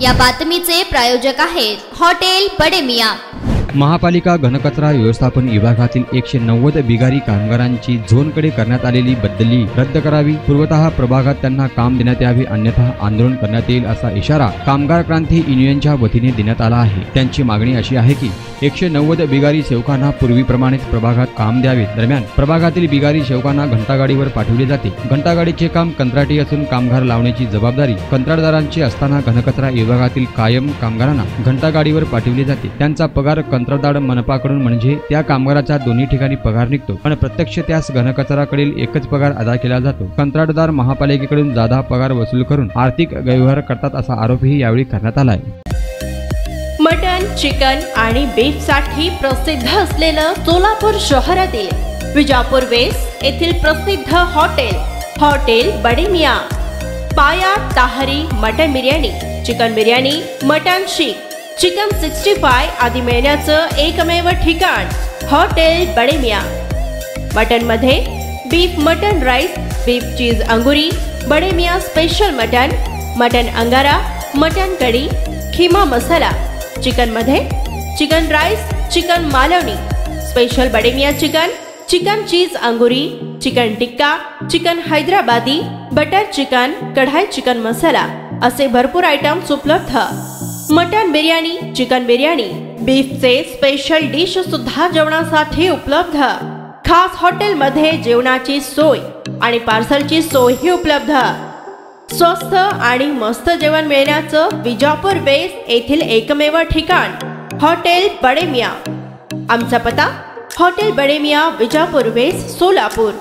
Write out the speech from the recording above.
या बातमीचे प्रायोजक आहेत हॉटेल बडे मियां। महापालिका घनकचरा व्यवस्थापन विभागातील 190 बिगारी कामगारांची झोनकडे करण्यात आलेली बदली रद्द करावी। पूर्वतः प्रभागात त्यांना काम देण्यात यावे, अन्यथा आंदोलन करण्यात येईल असा इशारा कामगार क्रांती युनियनच्या वतीने देण्यात आला आहे। त्यांची मागणी अशी आहे की 190 बिगारी सेवकांना पूर्वीप्रमाणेच प्रभागात काम द्यावे। दरम्यान प्रभागातील बिगारी सेवकांना घंटागाडीवर पाठवले जाते। घंटागाडीचे काम कंत्राटी असून कामगार लावण्याची जबाबदारी कंत्राटदारांची असताना घनकचरा विभागातील कायम कामगारांना घंटागाडीवर पाठवले जाते। त्यांचा पगार कंत्राटदार मनपाकडून म्हणजे त्या कामगाराचा दोन्ही ठिकाणी पगार निघतो, पण प्रत्यक्ष त्यास घनकचराकडील एकच पगार अदा केला जातो। कंत्राटदार महापालिकेकडून जादा पगार वसूल करून आर्थिक गैरव्यवहार करतात असा आरोपही यावेळी करण्यात आला आहे। मटन, चिकन आणि बीफ साठी प्रसिद्ध असलेलं सोलापूर शहरातील विजापूर वेस्ट येथील प्रसिद्ध हॉटेल बडे मियां। पाया ताहरी mutton biryani, chicken biryani, mutton शीख, चिकन 65 आदी मिळण्याचं एकमेव ठिकाण हॉटेल बडे मियां। मटन मध्ये beef mutton rice, beef cheese अंगुरी, Bade Miyan special mutton, mutton अंगारा, मटन कढी, खीमा मसाला। चिकन मध्ये chicken rice, chicken Malvani, special Bade Miyan chicken, chicken cheese अंगुरी, chicken tikka, chicken Hyderabadi, butter chicken, kadai chicken masala असे भरपूर आयटम्स उपलब्ध। मटन बिर्याणी, चिकन बिर्याणी, बीफचे स्पेशल डिश सुद्धा जेवणासाठी उपलब्ध। खास हॉटेल मध्ये जेवणाची सोय आणि पार्सलची सोयही उपलब्ध। स्वस्त आणि मस्त जेवण मिळण्याचं विजापूर वेस्ट येथील एकमेव ठिकाण हॉटेल बडे मियां। आमचा पत्ता हॉटेल बडे मियां, विजापूर वेस्ट, सोलापूर।